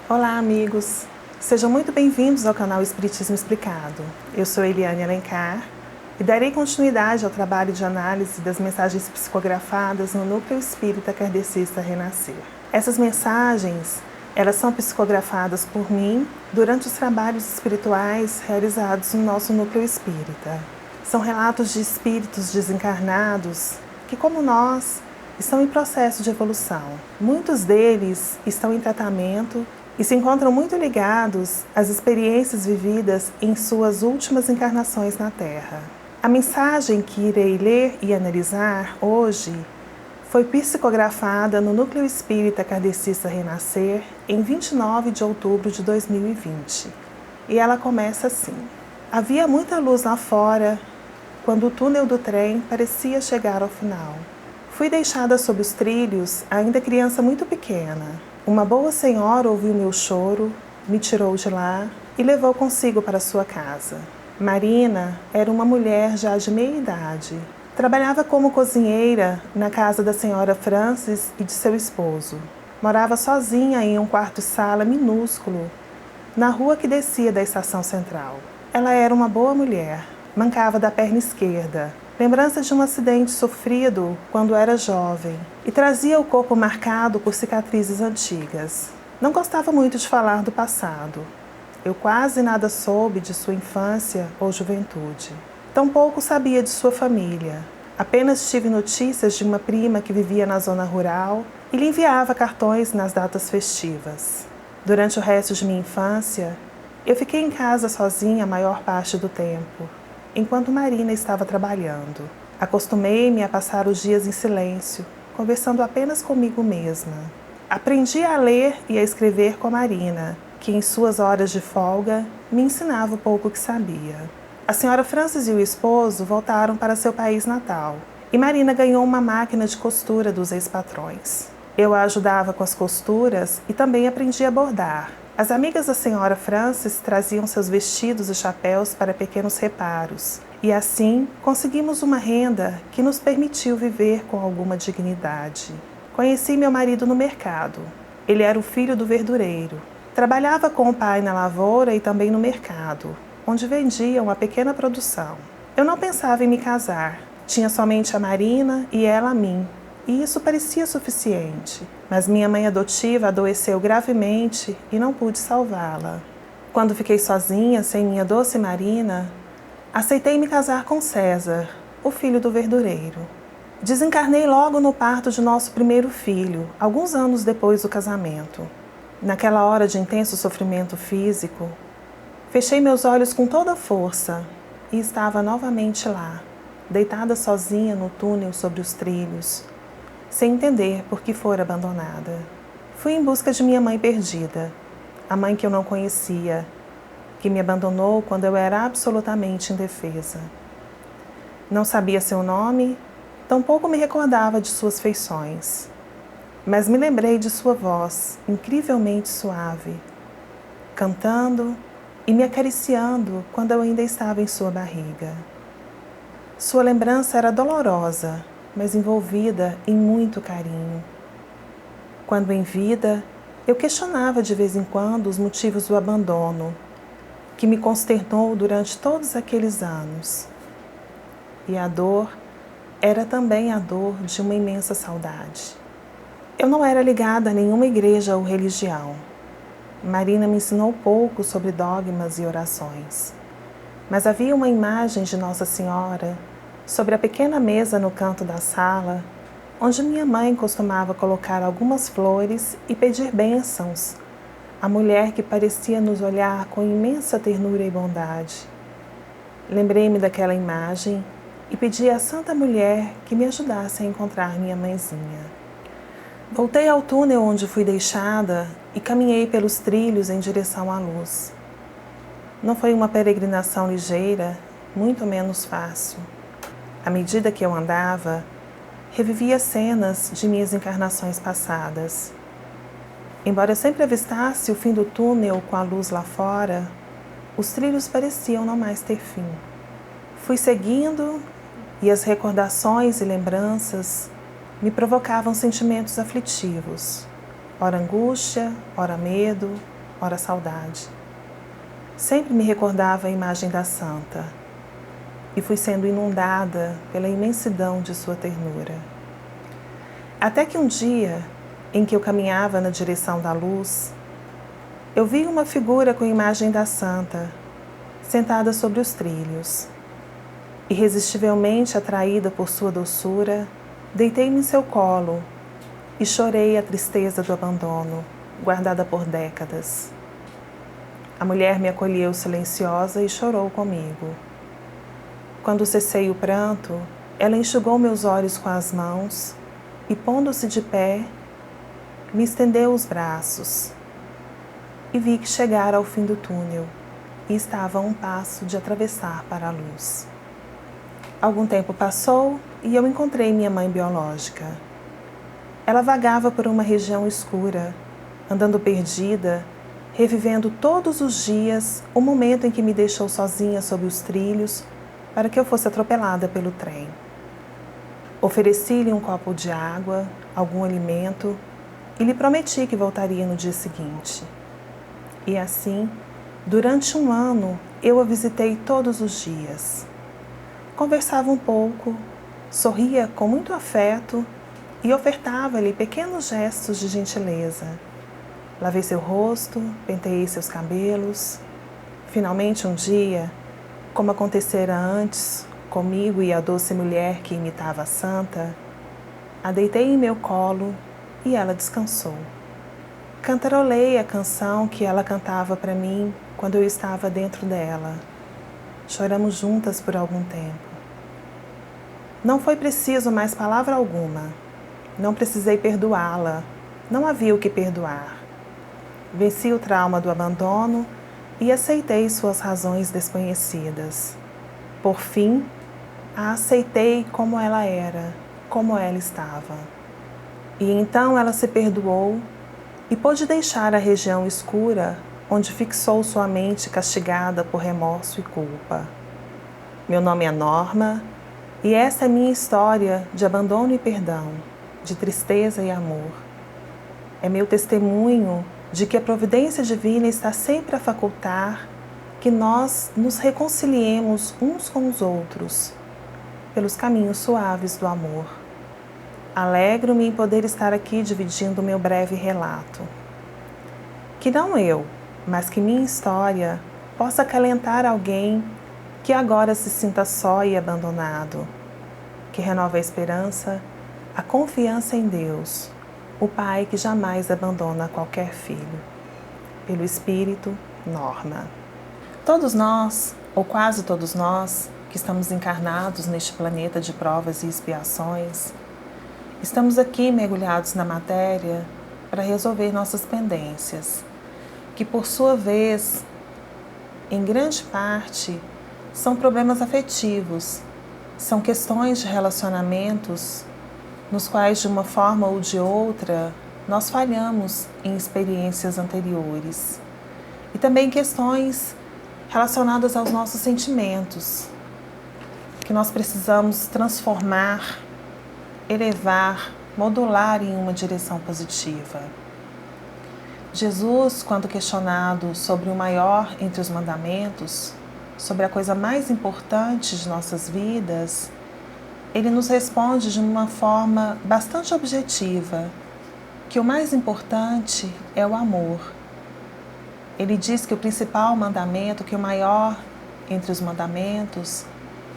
Olá, amigos! Sejam muito bem-vindos ao canal Espiritismo Explicado. Eu sou Eliane Alencar e darei continuidade ao trabalho de análise das mensagens psicografadas no Núcleo Espírita Kardecista Renascer. Essas mensagens, elas são psicografadas por mim durante os trabalhos espirituais realizados no nosso Núcleo Espírita. São relatos de espíritos desencarnados que, como nós, estão em processo de evolução. Muitos deles estão em tratamento e se encontram muito ligados às experiências vividas em suas últimas encarnações na Terra. A mensagem que irei ler e analisar hoje foi psicografada no Núcleo Espírita Kardecista Renascer em 29 de outubro de 2020. E ela começa assim: havia muita luz lá fora quando o túnel do trem parecia chegar ao final. Fui deixada sob os trilhos, ainda criança muito pequena. Uma boa senhora ouviu meu choro, me tirou de lá e levou consigo para sua casa. Marina era uma mulher já de meia idade. Trabalhava como cozinheira na casa da senhora Francis e de seu esposo. Morava sozinha em um quarto-sala minúsculo, na rua que descia da estação central. Ela era uma boa mulher, mancava da perna esquerda, lembrança de um acidente sofrido quando era jovem, e trazia o corpo marcado por cicatrizes antigas. Não gostava muito de falar do passado. Eu quase nada soube de sua infância ou juventude. Tampouco sabia de sua família. Apenas tive notícias de uma prima que vivia na zona rural e lhe enviava cartões nas datas festivas. Durante o resto de minha infância, eu fiquei em casa sozinha a maior parte do tempo, enquanto Marina estava trabalhando. Acostumei-me a passar os dias em silêncio, conversando apenas comigo mesma. Aprendi a ler e a escrever com Marina, que em suas horas de folga me ensinava o pouco que sabia. A senhora Francis e o esposo voltaram para seu país natal, e Marina ganhou uma máquina de costura dos ex-patrões. Eu a ajudava com as costuras e também aprendi a bordar. As amigas da senhora Francis traziam seus vestidos e chapéus para pequenos reparos, e assim conseguimos uma renda que nos permitiu viver com alguma dignidade. Conheci meu marido no mercado. Ele era o filho do verdureiro. Trabalhava com o pai na lavoura e também no mercado, onde vendia uma pequena produção. Eu não pensava em me casar. Tinha somente a Marina e ela a mim, e isso parecia suficiente. Mas minha mãe adotiva adoeceu gravemente e não pude salvá-la. Quando fiquei sozinha, sem minha doce Marina, aceitei me casar com César, o filho do verdureiro. Desencarnei logo no parto de nosso primeiro filho, alguns anos depois do casamento. Naquela hora de intenso sofrimento físico, fechei meus olhos com toda a força e estava novamente lá, deitada sozinha no túnel sobre os trilhos, sem entender por que fora abandonada. Fui em busca de minha mãe perdida, a mãe que eu não conhecia, que me abandonou quando eu era absolutamente indefesa. Não sabia seu nome, tampouco me recordava de suas feições, mas me lembrei de sua voz, incrivelmente suave, cantando e me acariciando quando eu ainda estava em sua barriga. Sua lembrança era dolorosa, mas envolvida em muito carinho. Quando em vida, eu questionava de vez em quando os motivos do abandono, que me consternou durante todos aqueles anos. E a dor era também a dor de uma imensa saudade. Eu não era ligada a nenhuma igreja ou religião. Marina me ensinou pouco sobre dogmas e orações, mas havia uma imagem de Nossa Senhora sobre a pequena mesa no canto da sala, onde minha mãe costumava colocar algumas flores e pedir bênçãos, a mulher que parecia nos olhar com imensa ternura e bondade. Lembrei-me daquela imagem e pedi à Santa Mulher que me ajudasse a encontrar minha mãezinha. Voltei ao túnel onde fui deixada e caminhei pelos trilhos em direção à luz. Não foi uma peregrinação ligeira, muito menos fácil. À medida que eu andava, revivia cenas de minhas encarnações passadas. Embora eu sempre avistasse o fim do túnel com a luz lá fora, os trilhos pareciam não mais ter fim. Fui seguindo e as recordações e lembranças me provocavam sentimentos aflitivos, ora angústia, ora medo, ora saudade. Sempre me recordava a imagem da santa e fui sendo inundada pela imensidão de sua ternura. Até que um dia, em que eu caminhava na direção da luz, eu vi uma figura com a imagem da santa, sentada sobre os trilhos. Irresistivelmente atraída por sua doçura, deitei-me em seu colo e chorei a tristeza do abandono, guardada por décadas. A mulher me acolheu silenciosa e chorou comigo. Quando cessei o pranto, ela enxugou meus olhos com as mãos e, pondo-se de pé, me estendeu os braços. E vi que chegara ao fim do túnel e estava a um passo de atravessar para a luz. Algum tempo passou e eu encontrei minha mãe biológica. Ela vagava por uma região escura, andando perdida, revivendo todos os dias o momento em que me deixou sozinha sob os trilhos para que eu fosse atropelada pelo trem. Ofereci-lhe um copo de água, algum alimento e lhe prometi que voltaria no dia seguinte. E assim, durante 1 ano, eu a visitei todos os dias. Conversava um pouco, sorria com muito afeto e ofertava-lhe pequenos gestos de gentileza. Lavei seu rosto, penteei seus cabelos. Finalmente, um dia, como acontecera antes, comigo e a doce mulher que imitava a santa, a deitei em meu colo e ela descansou. Cantarolei a canção que ela cantava para mim quando eu estava dentro dela. Choramos juntas por algum tempo. Não foi preciso mais palavra alguma. Não precisei perdoá-la. Não havia o que perdoar. Venci o trauma do abandono e aceitei suas razões desconhecidas. Por fim, a aceitei como ela era, como ela estava. E então ela se perdoou e pôde deixar a região escura onde fixou sua mente castigada por remorso e culpa. Meu nome é Norma e essa é minha história de abandono e perdão, de tristeza e amor. É meu testemunho de que a providência divina está sempre a facultar que nós nos reconciliemos uns com os outros, pelos caminhos suaves do amor. Alegro-me em poder estar aqui dividindo meu breve relato. Que não eu, mas que minha história possa acalentar alguém que agora se sinta só e abandonado, que renova a esperança, a confiança em Deus, o Pai que jamais abandona qualquer filho. Pelo Espírito, Norma. Todos nós, ou quase todos nós, que estamos encarnados neste planeta de provas e expiações, estamos aqui mergulhados na matéria para resolver nossas pendências, que por sua vez, em grande parte, são problemas afetivos, são questões de relacionamentos nos quais, de uma forma ou de outra, nós falhamos em experiências anteriores. E também questões relacionadas aos nossos sentimentos, que nós precisamos transformar, elevar, modular em uma direção positiva. Jesus, quando questionado sobre o maior entre os mandamentos, sobre a coisa mais importante de nossas vidas, ele nos responde de uma forma bastante objetiva, que o mais importante é o amor. Ele diz que o principal mandamento, que o maior entre os mandamentos,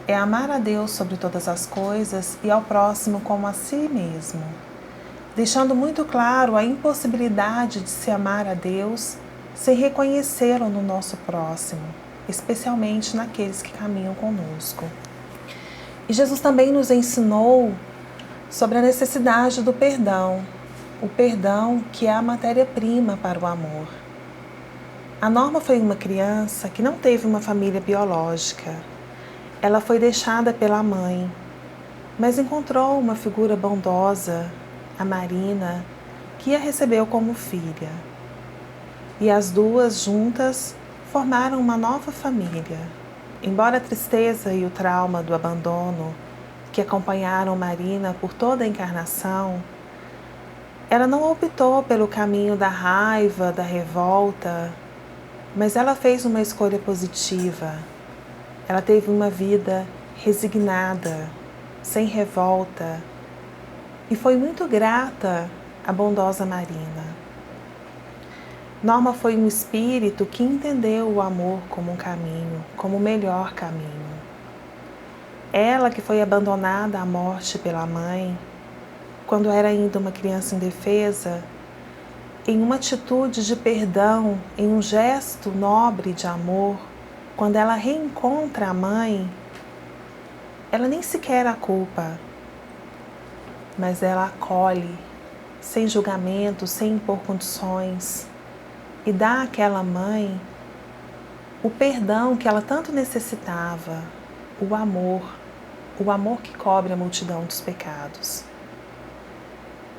é amar a Deus sobre todas as coisas e ao próximo como a si mesmo, deixando muito claro a impossibilidade de se amar a Deus sem reconhecê-lo no nosso próximo, especialmente naqueles que caminham conosco. E Jesus também nos ensinou sobre a necessidade do perdão, o perdão que é a matéria-prima para o amor. A Norma foi uma criança que não teve uma família biológica. Ela foi deixada pela mãe, mas encontrou uma figura bondosa, a Marina, que a recebeu como filha. E as duas juntas formaram uma nova família. Embora a tristeza e o trauma do abandono que acompanharam Marina por toda a encarnação Ela não optou pelo caminho da raiva, da revolta, mas ela fez uma escolha positiva. Ela teve uma vida resignada, sem revolta, e foi muito grata à bondosa Marina. Norma foi um espírito que entendeu o amor como um caminho, como o melhor caminho. Ela que foi abandonada à morte pela mãe, quando era ainda uma criança indefesa, em uma atitude de perdão, em um gesto nobre de amor, quando ela reencontra a mãe, ela nem sequer a culpa, mas ela acolhe, sem julgamento, sem impor condições, e dá àquela mãe o perdão que ela tanto necessitava, o amor que cobre a multidão dos pecados.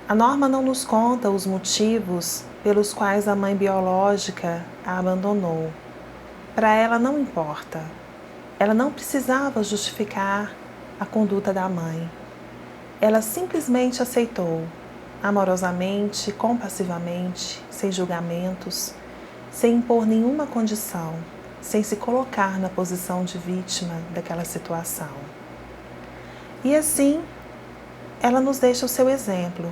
A Norma não nos conta os motivos pelos quais a mãe biológica a abandonou. Para ela não importa. Ela não precisava justificar a conduta da mãe. Ela simplesmente aceitou, amorosamente, compassivamente, sem julgamentos, sem impor nenhuma condição, sem se colocar na posição de vítima daquela situação. E assim, ela nos deixa o seu exemplo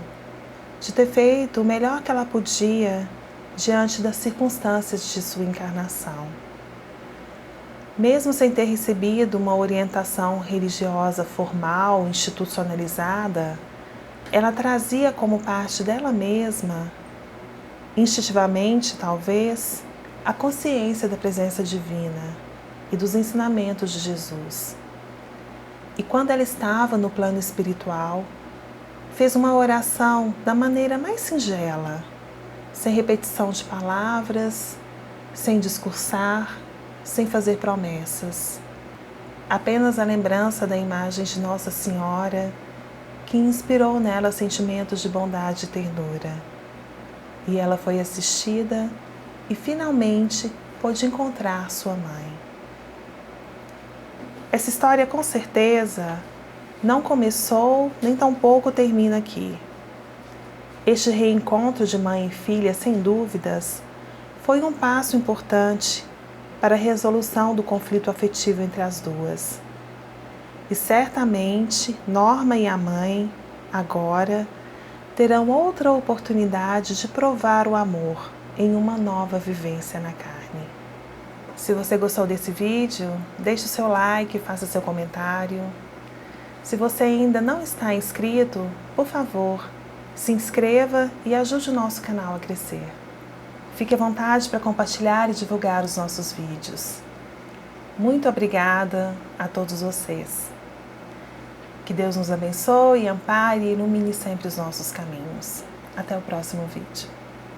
de ter feito o melhor que ela podia diante das circunstâncias de sua encarnação. Mesmo sem ter recebido uma orientação religiosa formal, institucionalizada, ela trazia como parte dela mesma, instintivamente talvez, a consciência da presença divina e dos ensinamentos de Jesus. E quando ela estava no plano espiritual, fez uma oração da maneira mais singela, sem repetição de palavras, sem discursar, sem fazer promessas. Apenas a lembrança da imagem de Nossa Senhora, que inspirou nela sentimentos de bondade e ternura. E ela foi assistida e finalmente pôde encontrar sua mãe. Essa história com certeza não começou, nem tampouco termina aqui. Este reencontro de mãe e filha, sem dúvidas, foi um passo importante para a resolução do conflito afetivo entre as duas. E certamente Norma e a mãe, agora, terão outra oportunidade de provar o amor em uma nova vivência na carne. Se você gostou desse vídeo, deixe o seu like, faça seu comentário. Se você ainda não está inscrito, por favor, se inscreva e ajude o nosso canal a crescer. Fique à vontade para compartilhar e divulgar os nossos vídeos. Muito obrigada a todos vocês. Que Deus nos abençoe, ampare e ilumine sempre os nossos caminhos. Até o próximo vídeo.